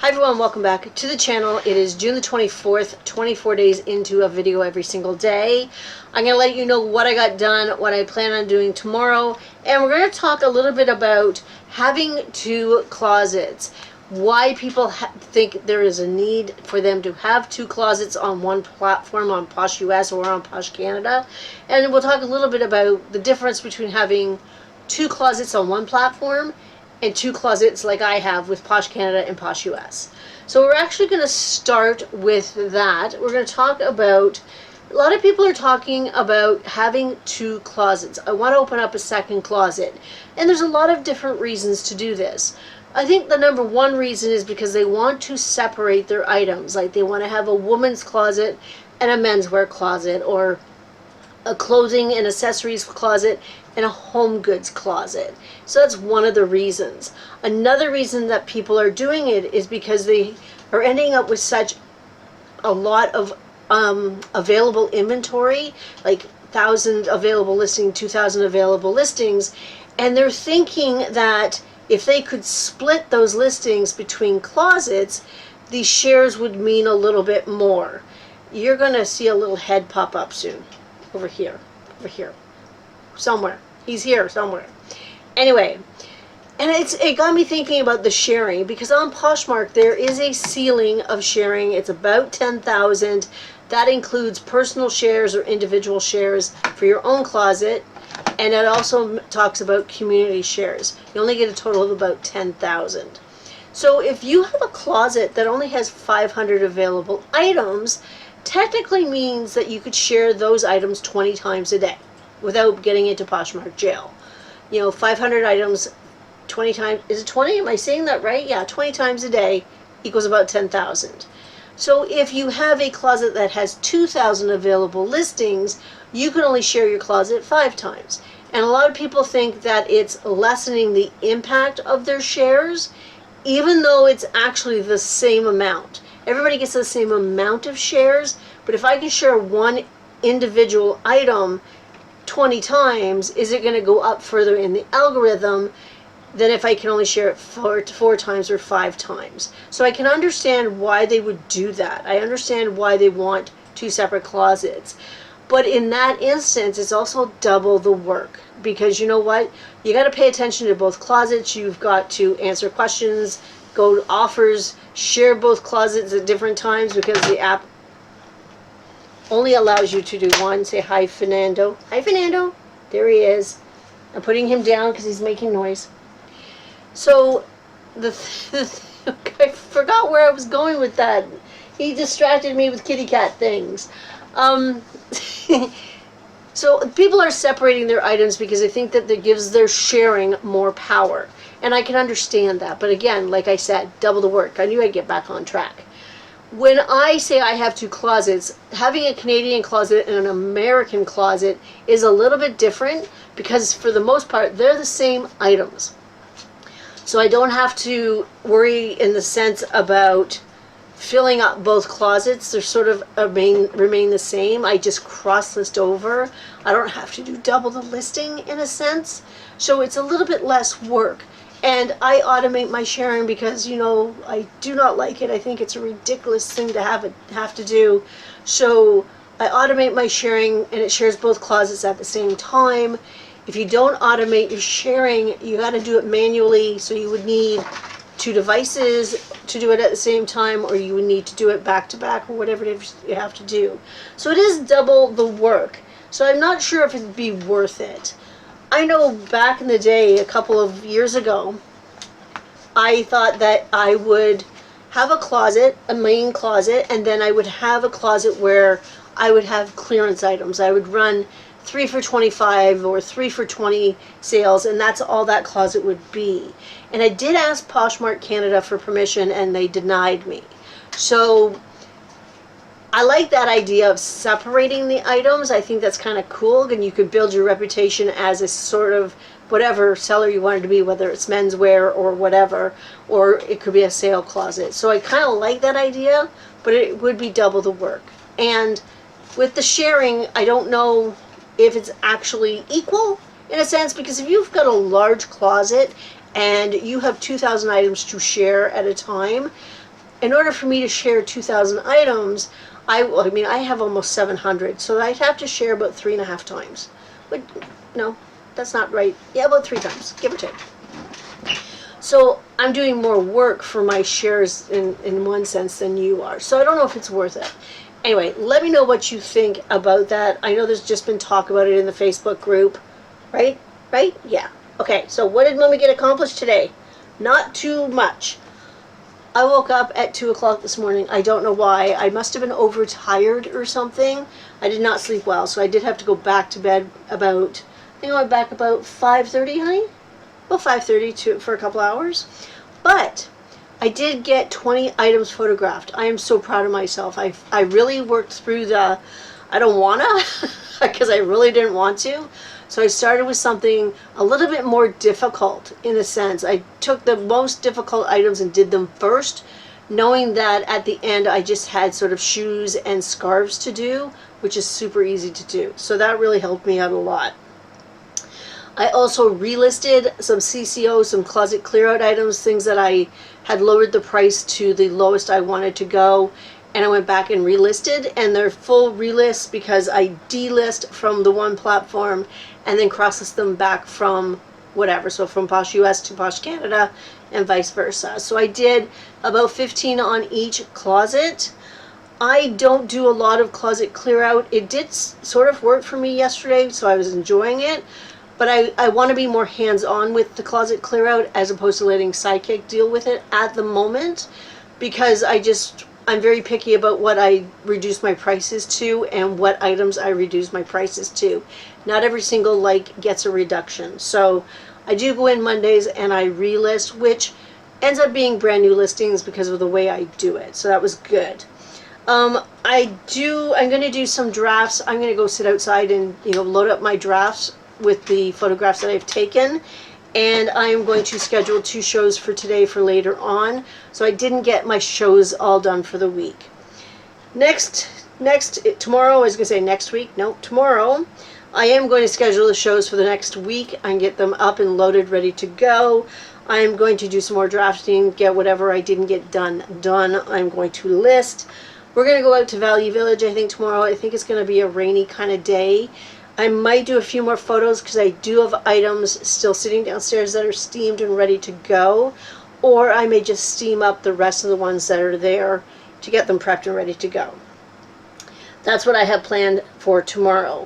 Hi everyone, welcome back to the channel. It is June the 24th, 24 days into a video every single day. I'm going to let you know what I got done, what I plan on doing tomorrow, and we're going to talk a little bit about having two closets. Why people think there is a need for them to have two closets on one platform, on Posh US or on Posh Canada. And we'll talk a little bit about the difference between having two closets on one platform and two closets like I have with Posh Canada and Posh US. So we're actually going to start with that. We're going to talk about, a lot of people are talking about having two closets. I want to open up a second closet. And there's a lot of different reasons to do this. I think the number one reason is because they want to separate their items. Like they want to have a woman's closet and a menswear closet, or a clothing and accessories closet and a home goods closet. So that's one of the reasons. Another reason that people are doing it is because they are ending up with such a lot of available inventory, like 1,000 available listings, 2,000 available listings, and they're thinking that if they could split those listings between closets, these shares would mean a little bit more. You're going to see a little head pop up soon. Over here, somewhere. He's here somewhere. Anyway, and it got me thinking about the sharing, because on Poshmark there is a ceiling of sharing. It's about 10,000. That includes personal shares or individual shares for your own closet, and it also talks about community shares. You only get a total of about 10,000. So if you have a closet that only has 500 available items, technically means that you could share those items 20 times a day without getting into Poshmark jail. You know, 500 items 20 times, is it 20? Am I saying that right? Yeah, 20 times a day equals about 10,000. So if you have a closet that has 2,000 available listings, you can only share your closet 5 times. And a lot of people think that it's lessening the impact of their shares, even though it's actually the same amount. Everybody gets the same amount of shares, but if I can share one individual item 20 times, is it going to go up further in the algorithm than if I can only share it four times or 5 times? So I can understand why they would do that. I understand why they want two separate closets. But in that instance, it's also double the work, because you know what? You got to pay attention to both closets. You've got to answer questions, go to offers, share both closets at different times, because the app only allows you to do one. Say hi, Fernando. Hi, Fernando. There he is. I'm putting him down because he's making noise. So I forgot where I was going with that. He distracted me with kitty cat things. So people are separating their items because they think that it gives their sharing more power. And I can understand that. But again, like I said, double the work. I knew I'd get back on track. When I say I have two closets, having a Canadian closet and an American closet is a little bit different, because for the most part, they're the same items. So I don't have to worry in the sense about filling up both closets. They're sort of remain the same. I just cross list over. I don't have to do double the listing in a sense. So it's a little bit less work. And I automate my sharing because, you know, I do not like it. I think it's a ridiculous thing to have to do. So I automate my sharing, and it shares both closets at the same time. If you don't automate your sharing, you got to do it manually. So you would need 2 devices to do it at the same time, or you would need to do it back to back, or whatever it is you have to do. So it is double the work. So I'm not sure if it'd be worth it. I know back in the day, a couple of years ago, I thought that I would have a closet, a main closet, and then I would have a closet where I would have clearance items. I would run 3 for $25 or 3 for $20 sales, and that's all that closet would be. And I did ask Poshmark Canada for permission, and they denied me. So I like that idea of separating the items. I think that's kind of cool, and you could build your reputation as a sort of whatever seller you wanted to be, whether it's menswear or whatever, or it could be a sale closet. So I kind of like that idea, but it would be double the work. And with the sharing, I don't know if it's actually equal in a sense, because if you've got a large closet and you have 2,000 items to share at a time, in order for me to share 2,000 items, I have almost 700, so I'd have to share about 3.5 times. But no, that's not right. Yeah, about 3 times, give or take. So I'm doing more work for my shares in one sense than you are. So I don't know if it's worth it. Anyway, let me know what you think about that. I know there's just been talk about it in the Facebook group, right? Right? Yeah. Okay, so what did Mommy get accomplished today? Not too much. I woke up at 2 o'clock this morning. I don't know why. I must have been overtired or something. I did not sleep well, so I did have to go back to bed about, I think I went back about 5:30, honey? About 5:30 for a couple hours. But I did get 20 items photographed. I am so proud of myself. I really worked through I don't wanna, because I really didn't want to. So I started with something a little bit more difficult in a sense. I took the most difficult items and did them first, knowing that at the end I just had sort of shoes and scarves to do, which is super easy to do. So that really helped me out a lot. I also relisted some CCO, some closet clear out items, things that I had lowered the price to the lowest I wanted to go. And I went back and relisted, and they're full relists because I delist from the one platform and then cross-list them back from whatever. So from Posh US to Posh Canada and vice versa. So I did about 15 on each closet. I don't do a lot of closet clear out. It did sort of work for me yesterday, so I was enjoying it. But I want to be more hands-on with the closet clear out as opposed to letting Sidekick deal with it at the moment, because I'm very picky about what I reduce my prices to and what items I reduce my prices to. Not every single like gets a reduction. So I do go in Mondays and I relist, which ends up being brand new listings because of the way I do it. So that was good. I'm going to do some drafts. I'm going to go sit outside and load up my drafts with the photographs that I've taken. And I'm going to schedule 2 shows for today for later on. So I didn't get my shows all done for the week. Tomorrow, I was going to say next week. No, tomorrow, I am going to schedule the shows for the next week and get them up and loaded, ready to go. I'm going to do some more drafting, get whatever I didn't get done. I'm going to list. We're going to go out to Value Village, I think, tomorrow. I think it's going to be a rainy kind of day. I might do a few more photos because I do have items still sitting downstairs that are steamed and ready to go. Or I may just steam up the rest of the ones that are there to get them prepped and ready to go. That's what I have planned for tomorrow.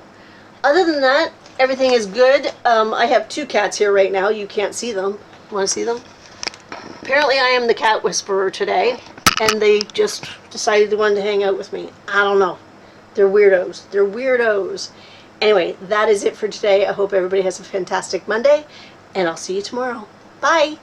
Other than that, everything is good. I have 2 cats here right now. You can't see them. Want to see them? Apparently I am the cat whisperer today, and they just decided they wanted to hang out with me. I don't know. They're weirdos. They're weirdos. Anyway, that is it for today. I hope everybody has a fantastic Monday, and I'll see you tomorrow. Bye!